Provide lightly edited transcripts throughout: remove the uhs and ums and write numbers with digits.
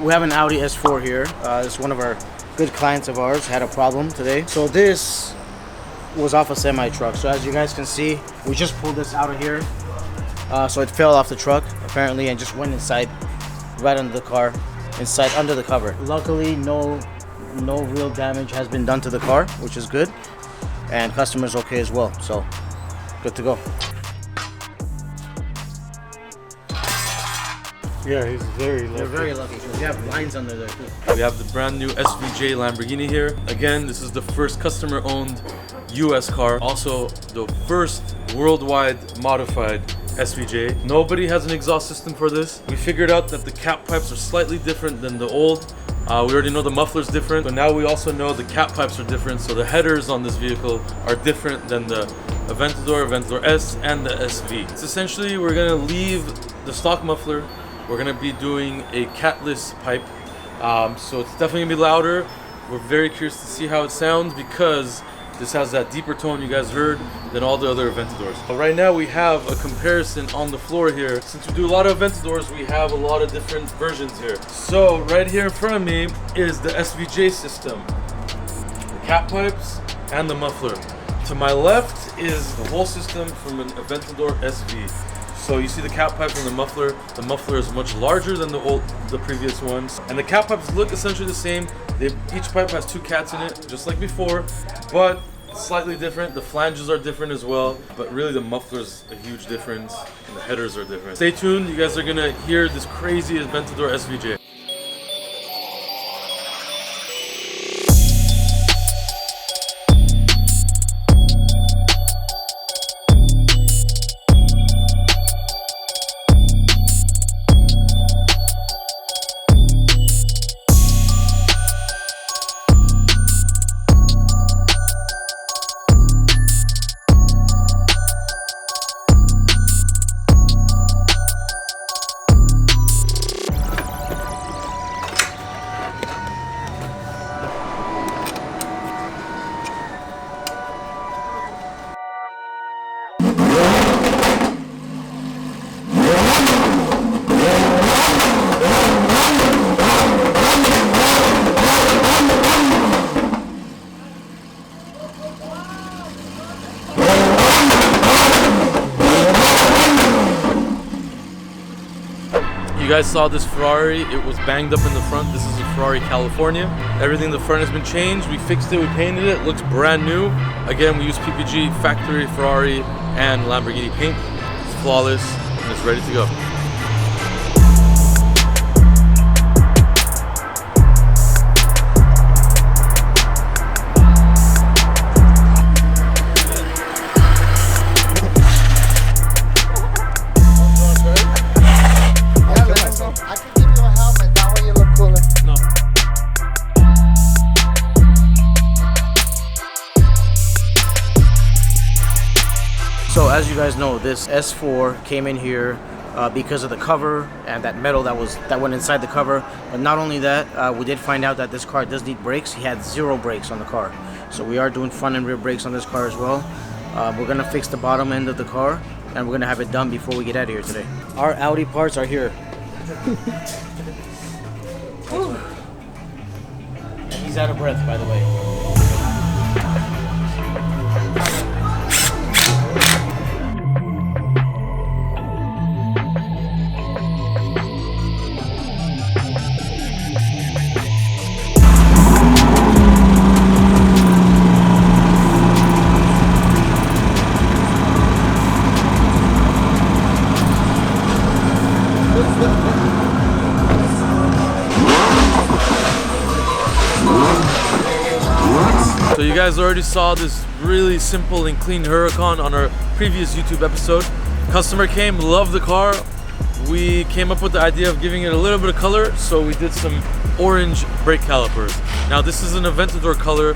we have an Audi S4 here. This is one of our good clients of ours, had a problem today. So this was off a semi truck. So as you guys can see, we just pulled this out of here. So it fell off the truck apparently and just went inside, right under the car, inside under the cover. Luckily, no real damage has been done to the car, which is good, and customer's okay as well. So good to go. Yeah, he's very lucky. You're very lucky because you have lines under there too. We have the brand new SVJ Lamborghini here. Again, this is the first customer-owned US car. Also, the first worldwide modified SVJ. Nobody has an exhaust system for this. We figured out that the cap pipes are slightly different than the old. We already know the muffler's different, but now we also know the cap pipes are different. So the headers on this vehicle are different than the Aventador, Aventador S, and the SV. It's essentially, we're gonna leave the stock muffler. We're gonna be doing a catless pipe, so it's definitely gonna be louder. We're very curious to see how it sounds because this has that deeper tone you guys heard than all the other Aventadors. But right now we have a comparison on the floor here. Since we do a lot of Aventadors, we have a lot of different versions here. So right here in front of me is the SVJ system, the cap pipes and the muffler. To my left is the whole system from an Aventador SV. So you see the cap pipe and the muffler. The muffler is much larger than the previous ones. And the cap pipes look essentially the same. Each pipe has 2 cats in it, just like before, but slightly different. The flanges are different as well, but really the muffler's a huge difference and the headers are different. Stay tuned, you guys are gonna hear this crazy Aventador SVJ. You guys saw this Ferrari, it was banged up in the front. This is a Ferrari California. Everything in the front has been changed. We fixed it, we painted it, looks brand new. Again, we use PPG, factory, Ferrari, and Lamborghini paint. It's flawless, and it's ready to go. So as you guys know, this S4 came in here because of the cover and that metal that went inside the cover. But not only that, we did find out that this car does need brakes. He had 0 brakes on the car. So we are doing front and rear brakes on this car as well. We're gonna fix the bottom end of the car and we're gonna have it done before we get out of here today. Our Audi parts are here. And he's out of breath, by the way. So you guys already saw this really simple and clean Huracan on our previous YouTube episode. Customer came, loved the car. We came up with the idea of giving it a little bit of color, so we did some orange brake calipers. Now this is an Aventador color.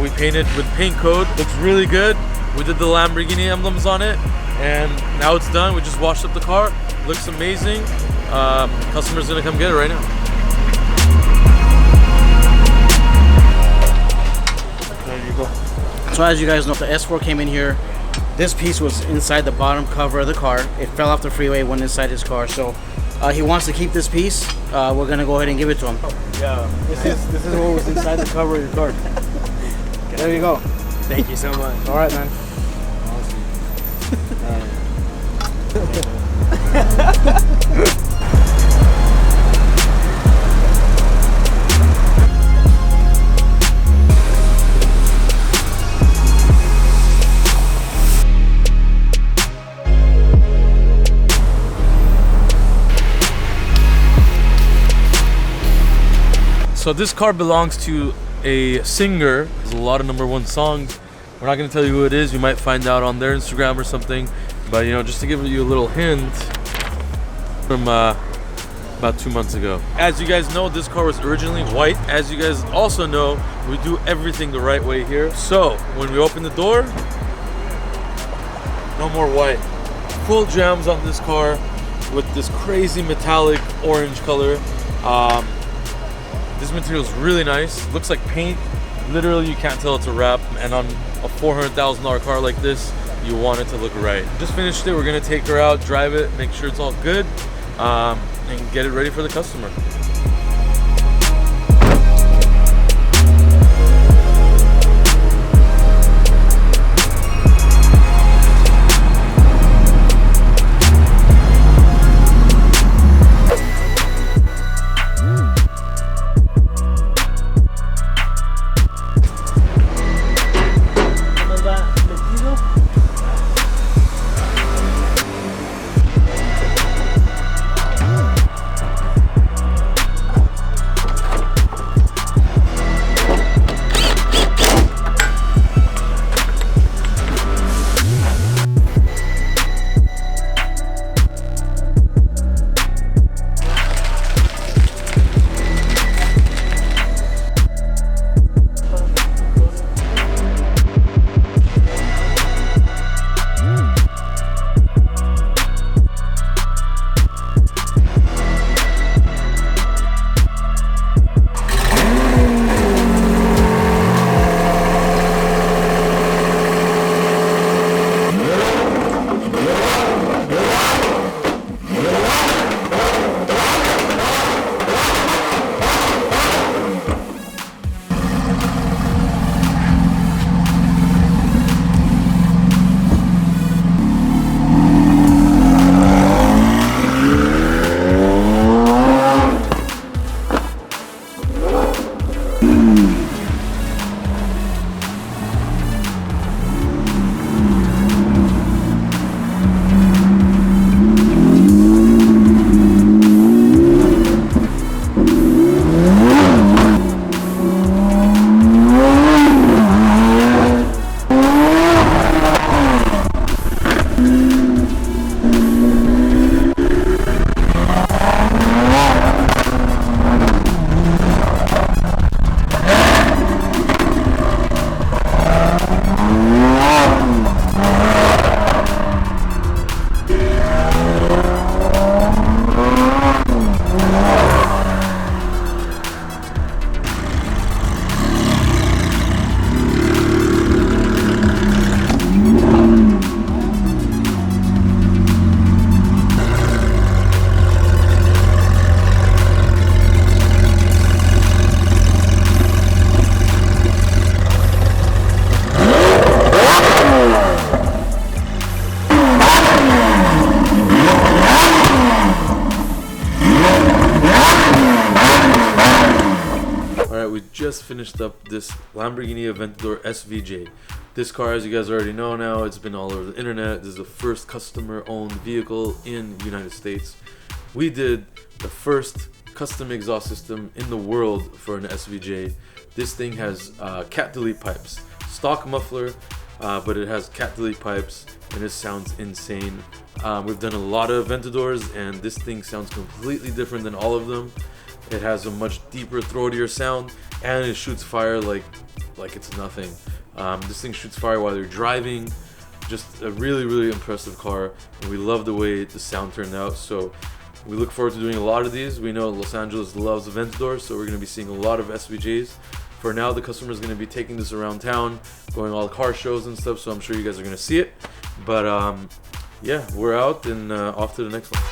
We painted with paint code, looks really good. We did the Lamborghini emblems on it, and now it's done. We just washed up the car, looks amazing. Customer's gonna come get it right now. There you go. So as you guys know, the S4 came in here. This piece was inside the bottom cover of the car. It fell off the freeway, went inside his car. So He wants to keep this piece. We're gonna go ahead and give it to him. Yeah. This is what was inside the cover of your card. There you go. Thank you so much. All right, man. So this car belongs to a singer. There's a lot of #1 songs. We're not gonna tell you who it is. You might find out on their Instagram or something. But you know, just to give you a little hint, from about 2 months ago. As you guys know, this car was originally white. As you guys also know, we do everything the right way here. So when we open the door, no more white. Full jams on this car with this crazy metallic orange color. This material is really nice. Looks like paint. Literally, you can't tell it's a wrap. And on a $400,000 car like this, you want it to look right. Just finished it. We're gonna take her out, drive it, make sure it's all good, and get it ready for the customer. We just finished up this Lamborghini Aventador SVJ. This car, as you guys already know now, it's been all over the internet. This is the first customer-owned vehicle in the United States. We did the first custom exhaust system in the world for an SVJ. This thing has cat delete pipes, stock muffler, but it has cat delete pipes, and it sounds insane. We've done a lot of Aventadors, and this thing sounds completely different than all of them. It has a much deeper, throatier sound, and it shoots fire like it's nothing. This thing shoots fire while you're driving. Just a really, really impressive car, and we love the way the sound turned out. So we look forward to doing a lot of these. We know Los Angeles loves Aventadors, so we're going to be seeing a lot of SVJs. For now, the customer is going to be taking this around town, going all car shows and stuff, so I'm sure you guys are going to see it. But yeah, we're out and off to the next one.